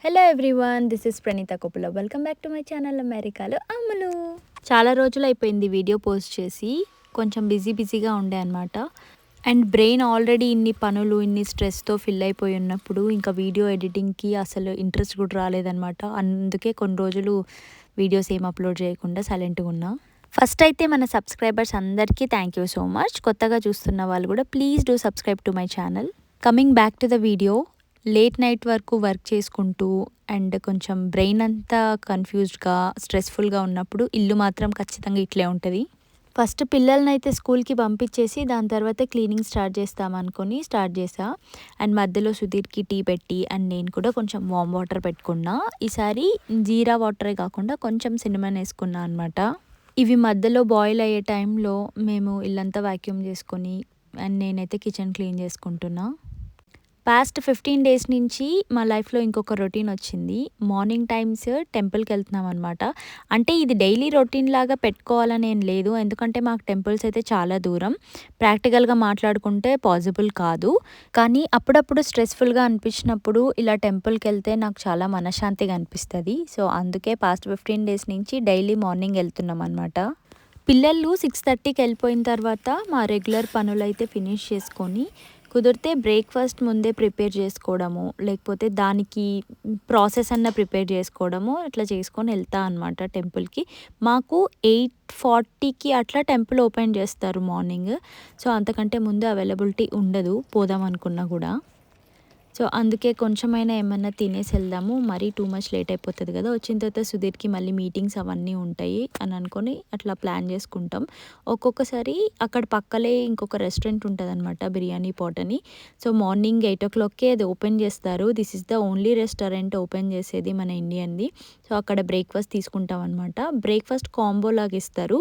Hello everyone, this is Praneetha Koppula. Welcome back to my channel అమెరికాలో అమ్ములు. చాలా రోజులు అయిపోయింది వీడియో పోస్ట్ చేసి. కొంచెం బిజీగా ఉండే అనమాట. అండ్ బ్రెయిన్ ఆల్రెడీ ఇన్ని పనులు ఇన్ని స్ట్రెస్తో ఫిల్ అయిపోయి ఉన్నప్పుడు ఇంకా వీడియో ఎడిటింగ్కి అసలు ఇంట్రెస్ట్ కూడా రాలేదనమాట. అందుకే కొన్ని రోజులు వీడియోస్ ఏం అప్లోడ్ చేయకుండా సైలెంట్గా ఉన్నా. ఫస్ట్ అయితే మన సబ్స్క్రైబర్స్ అందరికీ థ్యాంక్ యూ సో మచ్. కొత్తగా చూస్తున్న వాళ్ళు కూడా please do subscribe to my channel. Coming back to the video, late night వరకు వర్క్ చేసుకుంటూ అండ్ కొంచెం బ్రెయిన్ అంతా కన్ఫ్యూజ్డ్గా స్ట్రెస్ఫుల్గా ఉన్నప్పుడు ఇల్లు మాత్రం ఖచ్చితంగా ఇట్లే ఉంటుంది. ఫస్ట్ పిల్లల్ని అయితే స్కూల్కి పంపించేసి దాని తర్వాత క్లీనింగ్ స్టార్ట్ చేసా. అండ్ మధ్యలో సుధీర్కి టీ పెట్టి అండ్ నేను కూడా కొంచెం వామ్ వాటర్ పెట్టుకున్నా. ఈసారి జీరా వాటరే కాకుండా కొంచెం సినిమన్ వేసుకున్నా అనమాట. ఇవి మధ్యలో బాయిల్ అయ్యే టైంలో మేము ఇల్లంతా వ్యాక్యూమ్ చేసుకొని అండ్ నేనైతే కిచెన్ క్లీన్ చేసుకుంటున్నా. పాస్ట్ 15 days నుంచి మా లైఫ్లో ఇంకొక రొటీన్ వచ్చింది. మార్నింగ్ టైమ్స్ టెంపుల్కి వెళ్తున్నాం అనమాట. అంటే ఇది డైలీ రొటీన్ లాగా పెట్టుకోవాలని ఏం లేదు, ఎందుకంటే మాకు టెంపుల్స్ అయితే చాలా దూరం. ప్రాక్టికల్గా మాట్లాడుకుంటే పాసిబుల్ కాదు. కానీ అప్పుడప్పుడు స్ట్రెస్ఫుల్గా అనిపించినప్పుడు ఇలా టెంపుల్కి వెళ్తే నాకు చాలా మనశ్శాంతిగా అనిపిస్తుంది. సో అందుకే పాస్ట్ 15 days నుంచి డైలీ మార్నింగ్ వెళ్తున్నాం అనమాట. పిల్లలు 6:30కి వెళ్ళిపోయిన తర్వాత మా రెగ్యులర్ పనులు అయితే ఫినిష్ చేసుకొని కుదిరితే బ్రేక్ఫాస్ట్ ముందే ప్రిపేర్ చేసుకోవడము, లేకపోతే దానికి ప్రాసెస్ అన్న ప్రిపేర్ చేసుకోవడము అట్లా చేసుకొని వెళ్తా అనమాట టెంపుల్కి. మాకు 8:40కి అట్లా టెంపుల్ ఓపెన్ చేస్తారు మార్నింగ్. సో అంతకంటే ముందు అవైలబిలిటీ ఉండదు పోదాం అనుకున్నా కూడా. సో అందుకే కొంచెమైనా ఏమన్నా తినేసి వెళ్దాము, మరీ టూ మచ్ లేట్ అయిపోతుంది కదా. వచ్చిన తర్వాత సుధీర్కి మళ్ళీ మీటింగ్స్ అవన్నీ ఉంటాయి అని అనుకొని అట్లా ప్లాన్ చేసుకుంటాం. ఒక్కొక్కసారి అక్కడ పక్కలే ఇంకొక రెస్టారెంట్ ఉంటుంది అనమాట, బిర్యానీ పాట్ అని. సో మార్నింగ్ 8 o'clockకే అది ఓపెన్ చేస్తారు. This is the only restaurant open చేసేది మన ఇండియన్ది. సో అక్కడ బ్రేక్ఫాస్ట్ తీసుకుంటాం అనమాట. బ్రేక్ఫాస్ట్ కాంబో లాగా ఇస్తారు.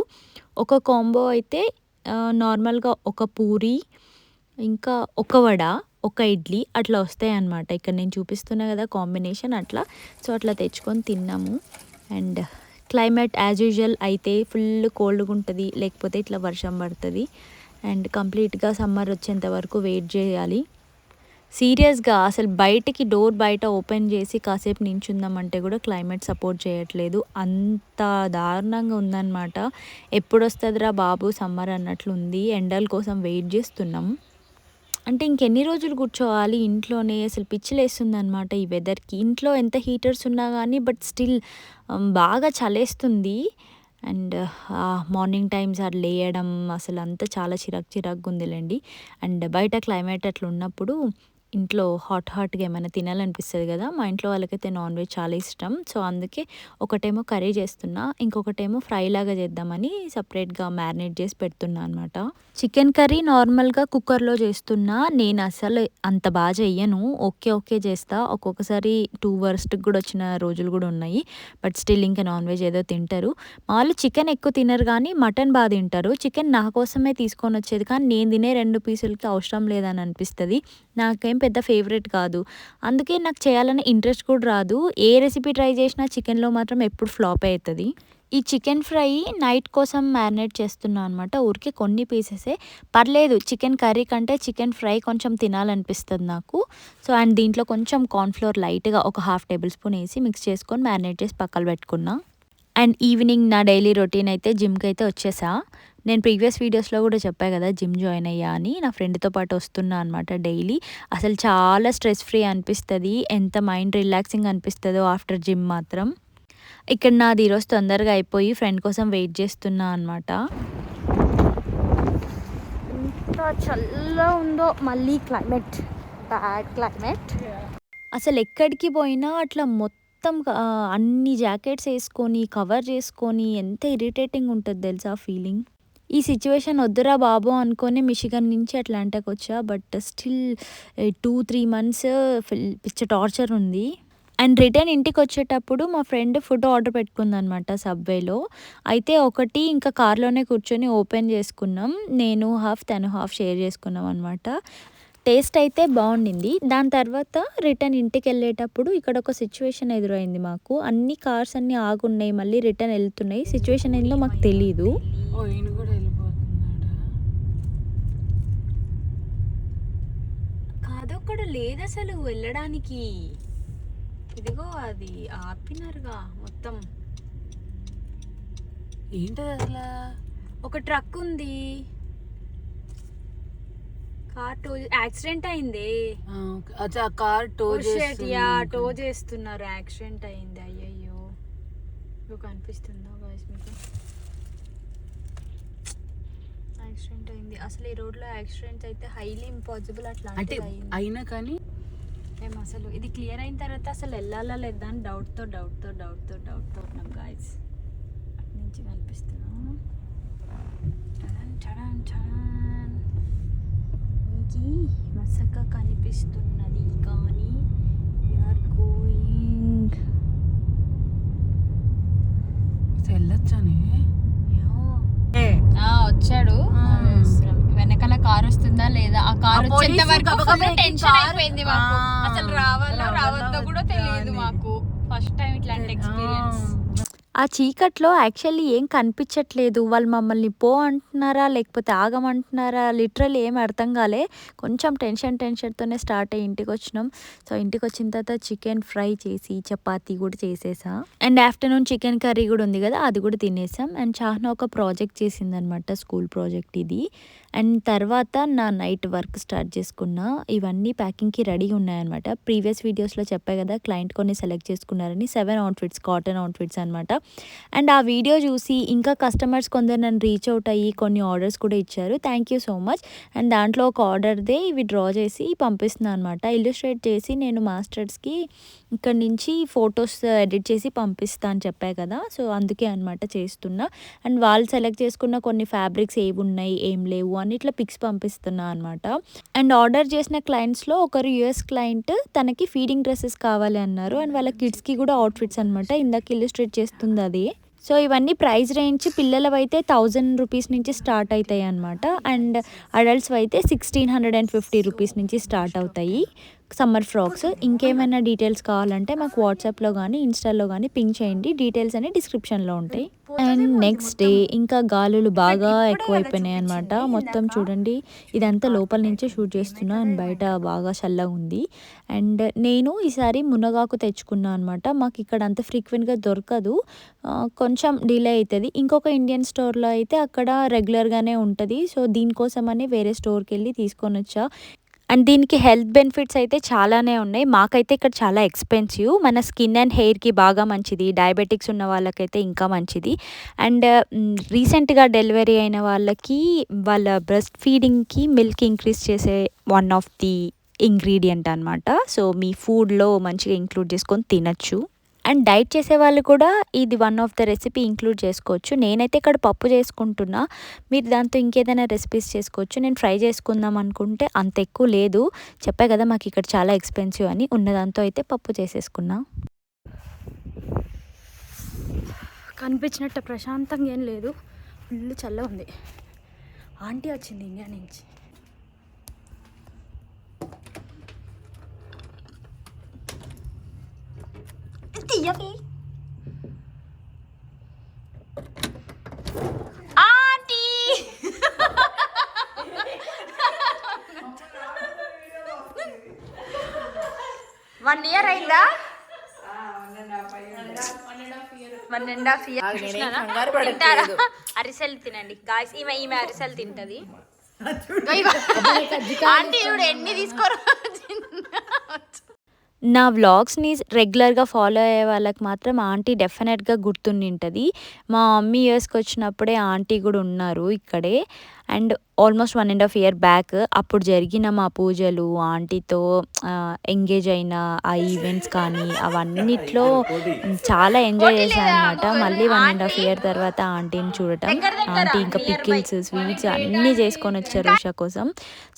ఒక కాంబో అయితే నార్మల్గా ఒక పూరి, ఇంకా ఒక వడ, ఒక ఇడ్లీ అట్లా వస్తాయి అన్నమాట. ఇక్కడ నేను చూపిస్తున్నా కదా కాంబినేషన్ అట్లా. సో అట్లా తెచ్చుకొని తిన్నాము. అండ్ క్లైమేట్ యాజ్ యూజువల్ అయితే ఫుల్ కోల్డ్గా ఉంటుంది, లేకపోతే ఇట్లా వర్షం పడుతుంది. అండ్ కంప్లీట్గా సమ్మర్ వచ్చేంత వరకు వెయిట్ చేయాలి. సీరియస్గా అసలు డోర్ బయట ఓపెన్ చేసి కాసేపు నించుందామంటే కూడా క్లైమేట్ సపోర్ట్ చేయట్లేదు, అంత దారుణంగా ఉందన్నమాట. ఎప్పుడు వస్తుందిరా బాబు సమ్మర్ అన్నట్లు ఉంది. ఎండల కోసం వెయిట్ చేస్తున్నాం. అంటే ఇంకెన్ని రోజులు కూర్చోవాలి ఇంట్లోనే, అసలు పిచ్చిలేస్తుంది అనమాట ఈ వెదర్కి. ఇంట్లో ఎంత హీటర్స్ ఉన్నా కానీ బట్ స్టిల్ బాగా చలేస్తుంది. అండ్ మార్నింగ్ టైమ్స్ అది లేయడం అసలు అంతా చాలా చిరాకుగా ఉందిలేండి. అండ్ బయట క్లైమేట్ అట్లా ఉన్నప్పుడు ఇంట్లో హాట్గా ఏమైనా తినాలనిపిస్తుంది కదా. మా ఇంట్లో వాళ్ళకైతే నాన్ వెజ్ చాలా ఇష్టం. సో అందుకే ఒకటేమో కర్రీ చేస్తున్నా, ఇంకొకటేమో ఫ్రై లాగా చేద్దామని సపరేట్గా మ్యారినేట్ చేసి పెడుతున్నా అనమాట. చికెన్ కర్రీ నార్మల్గా కుక్కర్లో చేస్తున్నా. నేను అసలు అంత బాగా చెయ్యను, ఓకే చేస్తా. ఒక్కొక్కసారి 2 వర్స్ట్కి కూడా వచ్చిన రోజులు కూడా ఉన్నాయి. బట్ స్టిల్ ఇంకా నాన్ వెజ్ ఏదో తింటారు. వాళ్ళు చికెన్ ఎక్కువ తినరు కానీ మటన్ బాగా తింటారు. చికెన్ నా కోసమే తీసుకొని వచ్చేది, కానీ నేను తినే 2 పీసులకి అవసరం లేదని అనిపిస్తుంది. నాకేం పెద్ద ఫేవరెట్ కాదు, అందుకే నాకు చేయాలని ఇంట్రెస్ట్ కూడా రాదు. ఏ రెసిపీ ట్రై చేసినా చికెన్లో మాత్రం ఎప్పుడు ఫ్లాప్ అవుతుంది. ఈ చికెన్ ఫ్రై నైట్ కోసం మ్యారినేట్ చేస్తున్నాను అనమాట. ఊరికే కొన్ని పీసెసే, పర్లేదు. చికెన్ కర్రీ కంటే చికెన్ ఫ్రై కొంచెం తినాలనిపిస్తుంది నాకు. సో అండ్ దీంట్లో కొంచెం కార్న్ఫ్లోర్ లైట్గా ఒక 1/2 tablespoon వేసి మిక్స్ చేసుకొని మ్యారినేట్ చేసి పక్కన పెట్టుకున్నా. అండ్ ఈవినింగ్ నా డైలీ రొటీన్ అయితే జిమ్కి అయితే వచ్చేసా. నేను ప్రీవియస్ వీడియోస్లో కూడా చెప్పా కదా జిమ్ జాయిన్ అయ్యా అని. నా ఫ్రెండ్తో పాటు వస్తున్నా అనమాట డైలీ. అసలు చాలా స్ట్రెస్ ఫ్రీ అనిపిస్తుంది, ఎంత మైండ్ రిలాక్సింగ్ అనిపిస్తుందో ఆఫ్టర్ జిమ్ మాత్రం. ఇక్కడ నాది ఈరోజు తొందరగా అయిపోయి ఫ్రెండ్ కోసం వెయిట్ చేస్తున్నా అనమాట. ఎంత చల్లగా ఉందో మళ్ళీ క్లైమేట్, బ్యాడ్ క్లైమేట్. అసలు ఎక్కడికి పోయినా అట్లా మొత్తం అన్ని జాకెట్స్ వేసుకొని కవర్ చేసుకొని ఎంత ఇరిటేటింగ్ ఉంటుంది తెలుసా ఫీలింగ్. ఈ సిచ్యువేషన్ వద్దురా బాబు అనుకొని మిషిగన్ నుంచి అట్లాంటాకి వచ్చా. బట్ స్టిల్ 2-3 months పిచ్చ టార్చర్ ఉంది. అండ్ రిటర్న్ ఇంటికి వచ్చేటప్పుడు మా ఫ్రెండ్ ఫుడ్ ఆర్డర్ పెట్టుకుందనమాట సబ్వేలో. అయితే ఒకటి ఇంకా కార్లోనే కూర్చొని ఓపెన్ చేసుకున్నాం. నేను హాఫ్ తను హాఫ్ షేర్ చేసుకున్నాం అనమాట. టేస్ట్ అయితే బాగుండింది. దాని తర్వాత రిటర్న్ ఇంటికి వెళ్ళేటప్పుడు ఇక్కడ ఒక సిచ్యువేషన్ ఎదురైంది మాకు. అన్ని కార్స్ అన్నీ ఆగున్నాయి, మళ్ళీ రిటర్న్ వెళ్తున్నాయి. సిచ్యువేషన్ ఏందో మాకు తెలీదు. కాదు, అక్కడ లేదు అసలు వెళ్ళడానికి. ఇదిగో అది ఆపినారుగా మొత్తం. ఏంటది అసలు? ఒక ట్రక్ ఉంది, కార్ టో యాక్సిడెంట్ అయింది. కార్ టో టో చేస్తున్నారు, యాక్సిడెంట్ అయింది. అయ్యయ్యో, కనిపిస్తుందా గాయ్స్ మీకు? యాక్సిడెంట్ అయింది. అసలు ఈ రోడ్లో యాక్సిడెంట్స్ అయితే హైలీ ఇంపాసిబుల్. అట్లా అంటే అయినా కానీ మేము అసలు ఇది క్లియర్ అయిన తర్వాత అసలు వెళ్ళాలా లేదా అని డౌట్తో ఉన్నాం గాయ్స్. అటు నుంచి కనిపిస్తున్నాం. మీకు మసక కనిపిస్తున్నది కానీ వీఆర్ గోయింగ్. వెళ్ళొచ్చానే. వచ్చాడు. వెనకాల కార్ వస్తుందా లేదా, ఆ కార్ వచ్చేంత వరకు టెన్షన్ అయిపోయింది మాకు. అసలు రావాలో రావద్దో కూడా తెలియదు మాకు. ఫస్ట్ టైం ఇట్లాంటి ఎక్స్పీరియన్స్. ఆ చీకట్లో యాక్చువల్లీ ఏం కనిపించట్లేదు. వాళ్ళు మమ్మల్ని పో అంటున్నారా లేకపోతే ఆగమంటున్నారా లిటరల్లీ ఏం అర్థం కాలే. కొంచెం టెన్షన్తోనే స్టార్ట్ అయ్యి ఇంటికి వచ్చినాం. సో ఇంటికి వచ్చిన తర్వాత చికెన్ ఫ్రై చేసి చపాతీ కూడా చేసేసా. అండ్ ఆఫ్టర్నూన్ చికెన్ కర్రీ కూడా ఉంది కదా, అది కూడా తినేసాం. అండ్ చాహ్నా ఒక ప్రాజెక్ట్ చేసిందనమాట, స్కూల్ ప్రాజెక్ట్ ఇది. అండ్ తర్వాత నా నైట్ వర్క్ స్టార్ట్ చేసుకున్నా. ఇవన్నీ ప్యాకింగ్కి రెడీగా ఉన్నాయన్నమాట. ప్రీవియస్ వీడియోస్లో చెప్పా కదా, క్లయింట్ కొన్ని సెలెక్ట్ చేసుకున్నారని. 7 అవుట్ఫిట్స్, కాటన్ అవుట్ఫిట్స్ అనమాట. అండ్ ఆ వీడియో చూసి ఇంకా కస్టమర్స్ కొందరు నన్ను రీచ్ అవుట్ అయ్యి కొన్ని ఆర్డర్స్ కూడా ఇచ్చారు. Thank you so much. And దాంట్లో ఒక ఆర్డర్దే ఇవి డ్రా చేసి పంపిస్తున్నాను అనమాట. ఇల్లుస్ట్రేట్ చేసి నేను మాస్టర్స్కి ఇక్కడ నుంచి ఫొటోస్ ఎడిట్ చేసి పంపిస్తా అని చెప్పా కదా, సో అందుకే అనమాట చేస్తున్నా. అండ్ వాళ్ళు సెలెక్ట్ చేసుకున్న కొన్ని ఫ్యాబ్రిక్స్ ఏవి ఉన్నాయి ఏం లేవు అని ఇట్లా పిక్స్ పంపిస్తున్నా అనమాట. అండ్ ఆర్డర్ చేసిన క్లయింట్స్లో ఒకరు యూఎస్ క్లయింట్, తనకి ఫీడింగ్ డ్రెస్సెస్ కావాలి అన్నారు. అండ్ వాళ్ళ కిడ్స్కి కూడా అవుట్ఫిట్స్ అనమాట. ఇందాక ఇల్లుస్ట్రేట్ చేస్తుంది అది. సో ఇవన్నీ ప్రైస్ రేంజ్ పిల్లలవైతే 1000 రూపీస్ నుంచి స్టార్ట్ అవుతాయి అనమాట. అండ్ అడల్ట్స్ అయితే 1650 రూపీస్ నుంచి స్టార్ట్ అవుతాయి సమ్మర్ ఫ్రాక్స్. ఇంకేమైనా డీటెయిల్స్ కావాలంటే మాకు వాట్సాప్లో కానీ ఇన్స్టాలో కానీ పింక్ చేయండి. డీటెయిల్స్ అన్ని డిస్క్రిప్షన్లో ఉంటాయి. అండ్ నెక్స్ట్ డే ఇంకా గాలులు బాగా ఎక్కువైపోయినాయి అనమాట. మొత్తం చూడండి, ఇదంతా లోపల నుంచే షూట్ చేస్తున్నా. అండ్ బయట బాగా చల్లగా ఉంది. అండ్ నేను ఈసారి మునగాకు తెచ్చుకున్నా అనమాట. మాకు ఇక్కడ అంత ఫ్రీక్వెంట్గా దొరకదు, కొంచెం డిలే అవుతుంది. ఇంకొక ఇండియన్ స్టోర్లో అయితే అక్కడ రెగ్యులర్గానే ఉంటుంది. సో దీనికోసమని వేరే స్టోర్కి వెళ్ళి తీసుకొని వచ్చా. అండ్ దీనికి హెల్త్ బెనిఫిట్స్ అయితే చాలానే ఉన్నాయి. మాకైతే ఇక్కడ చాలా ఎక్స్పెన్సివ్. మన స్కిన్ అండ్ హెయిర్కి బాగా మంచిది, డయాబెటిక్స్ ఉన్న వాళ్ళకైతే ఇంకా మంచిది. అండ్ రీసెంట్గా డెలివరీ అయిన వాళ్ళకి వాళ్ళ బ్రెస్ట్ ఫీడింగ్కి మిల్క్ ఇంక్రీజ్ చేసే వన్ ఆఫ్ ది ఇంగ్రీడియంట్ అనమాట. సో మీ ఫుడ్లో మంచిగా ఇంక్లూడ్ చేసుకొని తినచ్చు. అండ్ డైట్ చేసే వాళ్ళు కూడా ఇది one of the recipe include చేసుకోవచ్చు. నేనైతే ఇక్కడ పప్పు చేసుకుంటున్నా, మీరు దాంతో ఇంకేదైనా రెసిపీస్ చేసుకోవచ్చు. నేను ఫ్రై చేసుకుందాం అనుకుంటే అంత ఎక్కువ లేదు, చెప్పా కదా మాకు ఇక్కడ చాలా ఎక్స్పెన్సివ్ అని. ఉన్నదాంతో అయితే పప్పు చేసేసుకున్నా. కనిపించినట్టు ప్రశాంతంగా ఏం లేదు, ఫుల్ చల్ల ఉంది. ఆంటీ వచ్చింది ఇండియా నుంచి. ఆంటీ 1 year అయిందా? 1.5 year. అరిసెలు తినండి గాయ్స్. ఈమె అరిసెలు తింటది. ఆంటీ చూడు ఎన్ని తీసుకోరా. నా వ్లాగ్స్ని రెగ్యులర్గా ఫాలో అయ్యే వాళ్ళకి మాత్రం ఆంటీ డెఫినెట్గా గుర్తుండింటుంది. మా మమ్మీ యూఎస్కి వచ్చినప్పుడే ఆంటీ కూడా ఉన్నారు ఇక్కడే. అండ్ ఆల్మోస్ట్ 1.5 year బ్యాక్ అప్పుడు జరిగిన మా పూజలు, ఆంటీతో ఎంగేజ్ అయిన ఆ ఈవెంట్స్ కానీ అవన్నిట్లో చాలా ఎంజాయ్ చేశాను అనమాట. మళ్ళీ 1.5 year తర్వాత ఆంటీని చూడటం. ఆంటీ ఇంకా పికిల్స్, స్వీట్స్ అన్నీ చేసుకొని వచ్చారు ఉషా కోసం.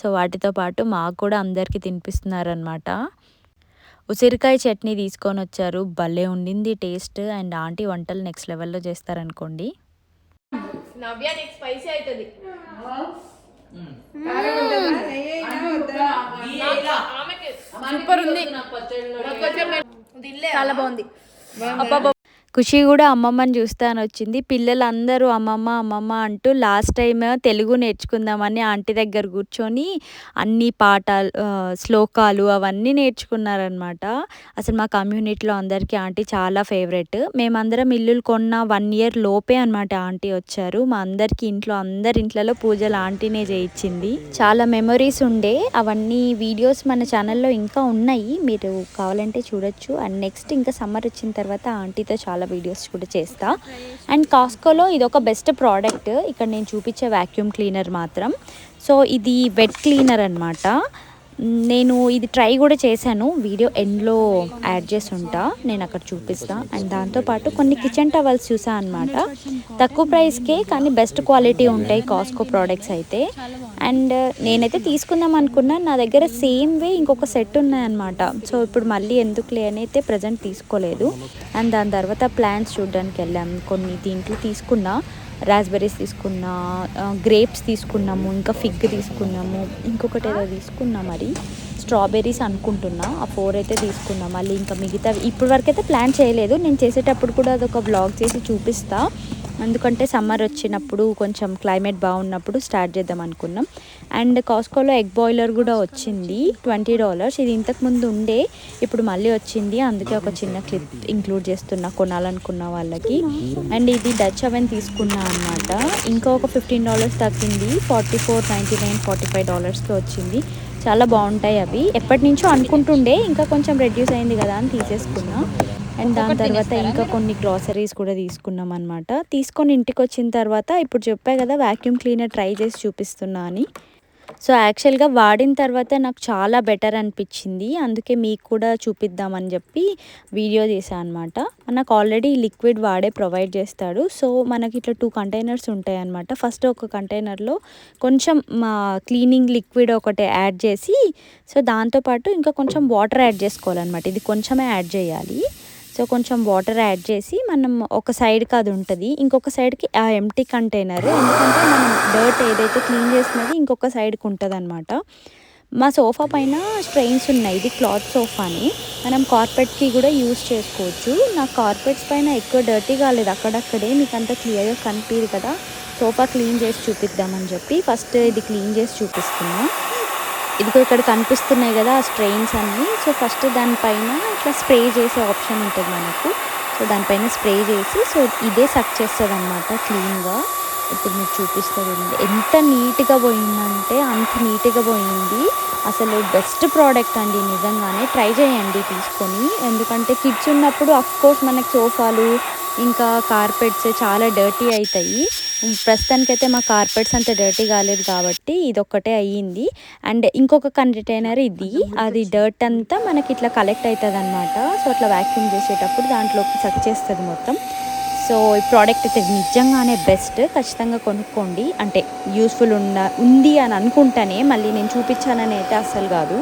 సో వాటితో పాటు మాకు కూడా అందరికీ తినిపిస్తున్నారనమాట. ఉసిరికాయ చట్నీ తీసుకొని వచ్చారు, భలే ఉండింది టేస్ట్. అండ్ ఆంటీ వంటలు నెక్స్ట్ లెవెల్లో చేస్తారనుకోండి. సూపర్ ఉంది, చాలా బాగుంది. ఖుషి కూడా అమ్మమ్మని చూస్తా అని వచ్చింది. పిల్లలందరూ అమ్మమ్మ అమ్మమ్మ అంటూ లాస్ట్ టైం తెలుగు నేర్చుకుందామని ఆంటీ దగ్గర కూర్చొని అన్ని పాఠాలు శ్లోకాలు అవన్నీ నేర్చుకున్నారనమాట. అసలు మా కమ్యూనిటీలో అందరికీ ఆంటీ చాలా ఫేవరెట్. మేమందరం ఇల్లులు కొన్న 1 ఇయర్ లోపే అనమాట ఆంటీ వచ్చారు. మా అందరికీ ఇంట్లో అందరి ఇంట్లలో పూజలు ఆంటీనే చేయించింది. చాలా మెమొరీస్ ఉండే అవన్నీ వీడియోస్ మన ఛానల్లో ఇంకా ఉన్నాయి, మీరు కావాలంటే చూడొచ్చు. అండ్ నెక్స్ట్ ఇంకా సమ్మర్ వచ్చిన తర్వాత ఆంటీతో చాలా వీడియోస్ కూడా చేస్తా. అండ్ కాస్కోలో ఇది ఒక బెస్ట్ ప్రోడక్ట్. ఇక్కడ నేను చూపించే వాక్యూమ్ క్లీనర్ మాత్రం. సో ఇది వెట్ క్లీనర్ అనమాట. నేను ఇది ట్రై కూడా చేశాను, వీడియో ఎండ్లో యాడ్ చేసి ఉంటా, నేను అక్కడ చూపిస్తా. అండ్ దాంతోపాటు కొన్ని కిచెన్ టవల్స్ చూసా అనమాట. తక్కువ ప్రైస్కే కానీ బెస్ట్ క్వాలిటీ ఉంటాయి కాస్కో ప్రోడక్ట్స్ అయితే. అండ్ నేనైతే తీసుకుందాం అనుకున్నా, నా దగ్గర సేమ్ వే ఇంకొక సెట్ ఉన్నాయన్నమాట. సో ఇప్పుడు మళ్ళీ ఎందుకులే అని అయితే ప్రజెంట్ తీసుకోలేదు. అండ్ దాని తర్వాత ప్లాంట్స్ చూడడానికి వెళ్ళాం. కొన్ని దీంట్లో తీసుకున్నా, రాస్బెర్రీస్ తీసుకున్నా, గ్రేప్స్ తీసుకున్నాము, ఇంకా ఫిగ్ తీసుకున్నాము, ఇంకొకటి ఏదో తీసుకున్నా, మరి స్ట్రాబెర్రీస్ అనుకుంటున్నా. ఆ 4 అయితే తీసుకున్నాం. మళ్ళీ ఇంకా మిగతా ఇప్పటి వరకు అయితే ప్లాన్ చేయలేదు. నేను చేసేటప్పుడు కూడా అదొక బ్లాగ్ చేసి చూపిస్తా, ఎందుకంటే సమ్మర్ వచ్చినప్పుడు కొంచెం క్లైమేట్ బాగున్నప్పుడు స్టార్ట్ చేద్దాం అనుకున్నాం. అండ్ కాస్కోలో ఎగ్ బాయిలర్ కూడా వచ్చింది, $20. ఇది ఇంతకుముందు ఉండే, ఇప్పుడు మళ్ళీ వచ్చింది. అందుకే ఒక చిన్న క్లిప్ ఇంక్లూడ్ చేస్తున్నా కొనాలనుకున్న వాళ్ళకి. అండ్ ఇది డచ్ అవెన్ తీసుకున్నా అనమాట. ఇంకా ఒక $15 తగ్గింది, $44.99 $45కి వచ్చింది. చాలా బాగుంటాయి అవి. ఎప్పటి నుంచో అనుకుంటుండే, ఇంకా కొంచెం రెడ్యూస్ అయింది కదా అని తీసేసుకున్నా. అండ్ దాని తర్వాత ఇంకా కొన్ని గ్రాసరీస్ కూడా తీసుకున్నాం అనమాట. తీసుకొని ఇంటికి వచ్చిన తర్వాత ఇప్పుడు చెప్పా కదా వాక్యూమ్ క్లీనర్ ట్రై చేసి చూపిస్తున్నా అని. సో యాక్చువల్గా వాడిన తర్వాత నాకు చాలా బెటర్ అనిపించింది, అందుకే మీకు కూడా చూపిద్దామని చెప్పి వీడియో చేశాను అనమాట. నాకు ఆల్రెడీ లిక్విడ్ వాడే ప్రొవైడ్ చేస్తాడు. సో మనకి ఇట్లా 2 కంటైనర్స్ ఉంటాయి అనమాట. ఫస్ట్ ఒక కంటైనర్లో కొంచెం క్లీనింగ్ లిక్విడ్ ఒకటి యాడ్ చేసి, సో దాంతోపాటు ఇంకా కొంచెం వాటర్ యాడ్ చేసుకోవాలన్నమాట. ఇది కొంచెమే యాడ్ చేయాలి. సో కొంచెం వాటర్ యాడ్ చేసి మనం ఒక సైడ్కి అది ఉంటుంది, ఇంకొక సైడ్కి ఆ ఎంటీ కంటైనర్, ఎందుకంటే మనం డర్ట్ ఏదైతే క్లీన్ చేసినది ఇంకొక సైడ్కి ఉంటుంది అనమాట. మా సోఫా పైన స్ట్రెయిన్స్ ఉన్నాయి, ఇది క్లాత్ సోఫాని, మనం కార్పెట్కి కూడా యూజ్ చేసుకోవచ్చు. నా కార్పెట్స్ పైన ఎక్కువ డర్టీ కాలేదు, అక్కడక్కడే మీకు అంత క్లియర్గా కనిపించదు కదా, సోఫా క్లీన్ చేసి చూపిద్దామని చెప్పి ఫస్ట్ ఇది క్లీన్ చేసి చూపిస్తున్నా. ఇదిగో ఇక్కడ కనిపిస్తున్నాయి కదా ఆ స్ట్రెయిన్స్ అన్నీ. సో ఫస్ట్ దానిపైన ఇట్లా స్ప్రే చేసే ఆప్షన్ ఉంటుంది మనకు. సో దానిపైన స్ప్రే చేసి, సో ఇదే సక్ చేస్తుంది అనమాట క్లీన్గా. ఇప్పుడు మీకు చూపిస్తుంది, ఎంత నీట్గా పోయిందంటే అంత నీట్గా పోయింది. అసలు బెస్ట్ ప్రోడక్ట్ అండి, నిజంగానే ట్రై చేయండి తీసుకొని. ఎందుకంటే కిడ్స్ ఉన్నప్పుడు అఫ్కోర్స్ మనకి సోఫాలు ఇంకా కార్పెట్స్ చాలా డర్టీ అవుతాయి. ప్రస్తుతానికైతే మా కార్పెట్స్ అంత డర్టీ కాలేదు కాబట్టి ఇదొక్కటే అయ్యింది. అండ్ ఇంకొక కంటైనర్ ఇది, అది డర్ట్ అంతా మనకి ఇట్లా కలెక్ట్ అవుతుంది అనమాట. సో అట్లా వ్యాక్యూమ్ చేసేటప్పుడు దాంట్లోకి సక్ చేస్తుంది మొత్తం. సో ఈ ప్రోడక్ట్ అయితే నిజంగానే బెస్ట్, ఖచ్చితంగా కొనుక్కోండి. అంటే యూస్ఫుల్ ఉంది అని అనుకుంటానే, మళ్ళీ నేను చూపించానని అయితే అస్సలు కాదు.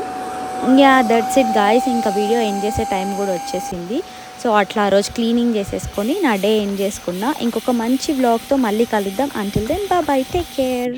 ఇంకా దట్స్ ఇట్ గాయ్స్, ఇంకా వీడియో ఎండ్ చేసే టైం కూడా వచ్చేసింది. సో అట్లా ఆ రోజు క్లీనింగ్ చేసేసుకొని నా డే ఎండ్ చేసుకున్నా. ఇంకొక మంచి వ్లాగ్తో మళ్ళీ కలుద్దాం. Until then bye, take care.